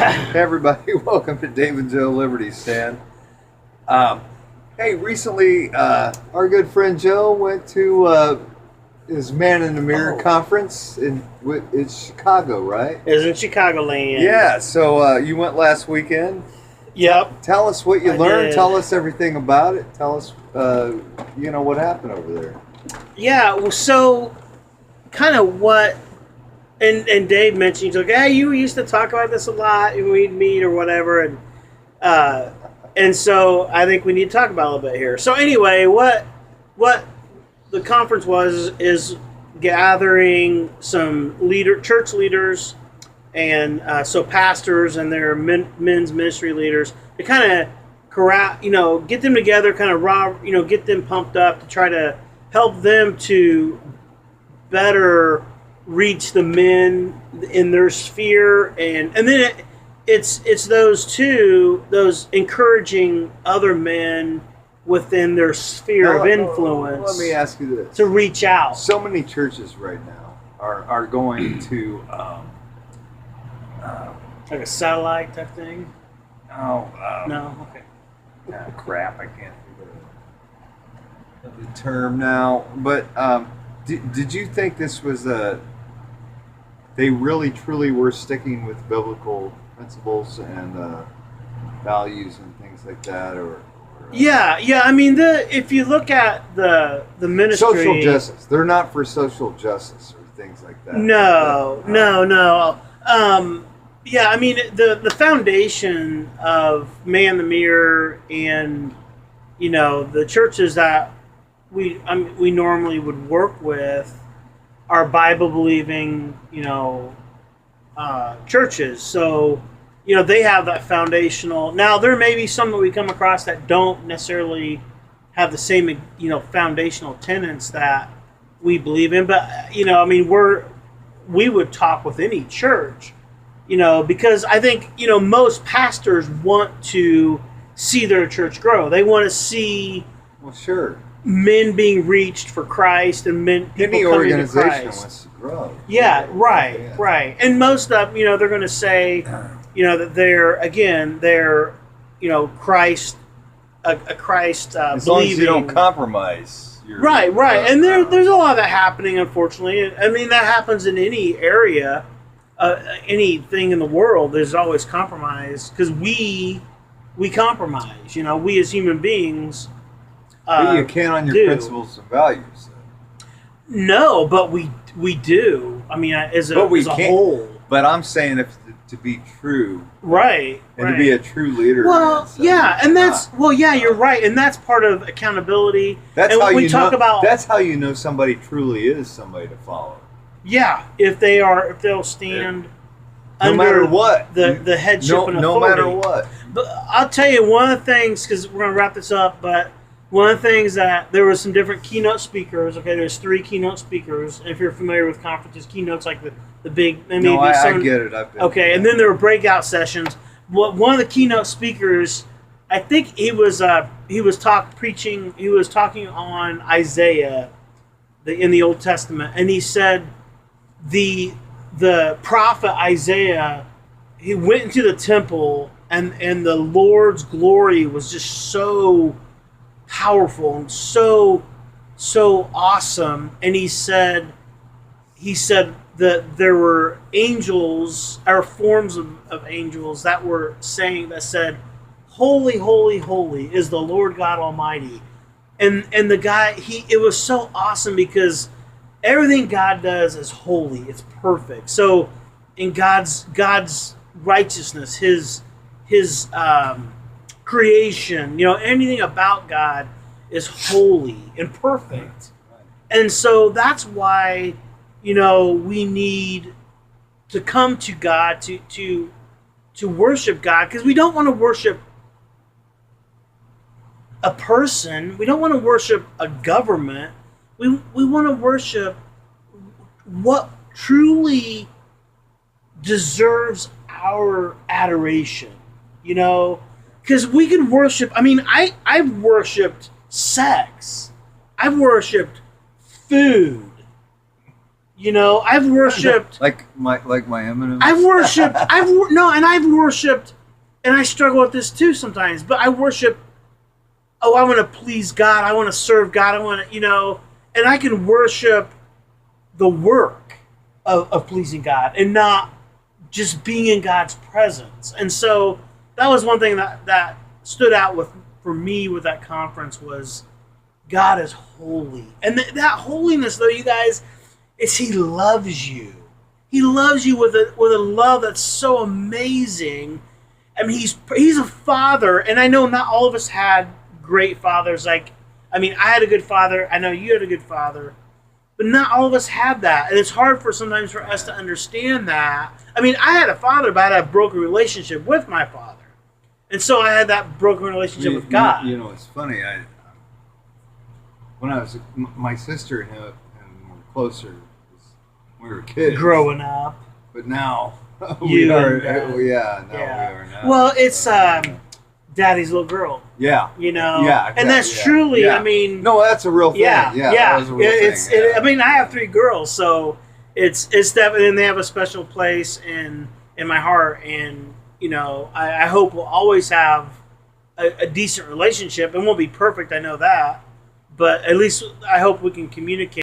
Hey everybody, welcome to Dave and Joe Liberty Stand. Hey, recently our good friend Joe went to his Man in the Mirror conference in Chicago, right? It was in Chicagoland. Yeah, so you went last weekend. Yep. Tell us what you I learned. did. Tell us everything about it. Tell us, what happened over there. Yeah. Well, so kind of what, and Dave mentioned, he's like, "Hey, you used to talk about this a lot when we'd meet or whatever," and so I think we need to talk about it a little bit here. So anyway, what the conference was is gathering some church leaders, and so pastors and their men's ministry leaders to kind of corral, get them together, kind of get them pumped up to try to help them to better reach the men in their sphere, and then it's those encouraging other men within their sphere of influence. Let me ask you this: to reach out. So many churches right now are going to Like a satellite type thing? No? Okay. crap. I can't think of the term now. But did you think this was they really truly were sticking with biblical principles and values and things like that, or Yeah. I mean, if you look at the ministry, social justice? They're not for social justice or things like that. No. Yeah, I mean, the foundation of Man the Mirror and the churches that we normally would work with are Bible believing churches. So they have that foundational. Now there may be some that we come across that don't necessarily have the same foundational tenets that we believe in, but I mean we would talk with any church. Because I think, most pastors want to see their church grow. They want to see sure, men being reached for Christ and people any coming organization to Christ. wants to grow. Yeah, right. And most of they're going to say, that they're Christ, a Christ as believing. long as you don't compromise. Right. And there's a lot of that happening, unfortunately. I mean, that happens in any area. Anything in the world, there's always compromise because we compromise. We as human beings. But you can't on your principles and values. No, but we do. I mean, as a whole. But I'm saying to be true, right, and to be a true leader. Well, yeah, and you're right, and that's part of accountability. That's and how we talk about. That's how you know somebody truly is somebody to follow. Yeah, if they'll stand no matter what the headship and authority. No matter what. But I'll tell you one of the things, because we're going to wrap this up. But one of the things that there was some different keynote speakers. Okay, there's 3 keynote speakers. And if you're familiar with conferences, keynotes like the big. I get it. Okay, and then there were breakout sessions. One of the keynote speakers, I think he was talking on Isaiah, in the Old Testament, and he said. The prophet Isaiah, he went into the temple and the Lord's glory was just so powerful and so awesome. And he said that there were angels or forms of angels that said, "Holy, holy, holy is the Lord God Almighty." And the guy, it was so awesome because everything God does is holy. It's perfect. So, in God's righteousness, His creation, anything about God is holy and perfect. And so that's why, we need to come to God to worship God, because we don't want to worship a person. We don't want to worship a government. We want to worship what truly deserves our adoration, because we can worship. I mean, I've worshipped sex, I've worshipped food, You know, I've worshipped. like my M&Ms. I've worshipped. I've worshipped, and I struggle with this too sometimes. But I worship. Oh, I want to please God. I want to serve God. I want to, and I can worship the work of pleasing God and not just being in God's presence. And so that was one thing that stood out for me with that conference was God is holy. And that holiness, though, you guys, is He loves you. He loves you with a love that's so amazing. I mean, He's a father, and I know not all of us had great fathers. I had a good father. I know you had a good father. But not all of us have that. And it's hard sometimes for us to understand that. I mean, I had a father, but I had a broken relationship with my father. And so I had that broken relationship with God. It's funny. When I was my sister and him were closer when we were kids. Growing up. But now we are we are now. Well, it's Daddy's little girl. Yeah. Yeah, exactly, and that's truly. Yeah. I mean, no, that's a real thing. Yeah. That was a real thing. I mean, I have 3 girls, so it's definitely, and they have a special place in my heart, and I hope we'll always have a decent relationship. It won't be perfect, I know that, but at least I hope we can communicate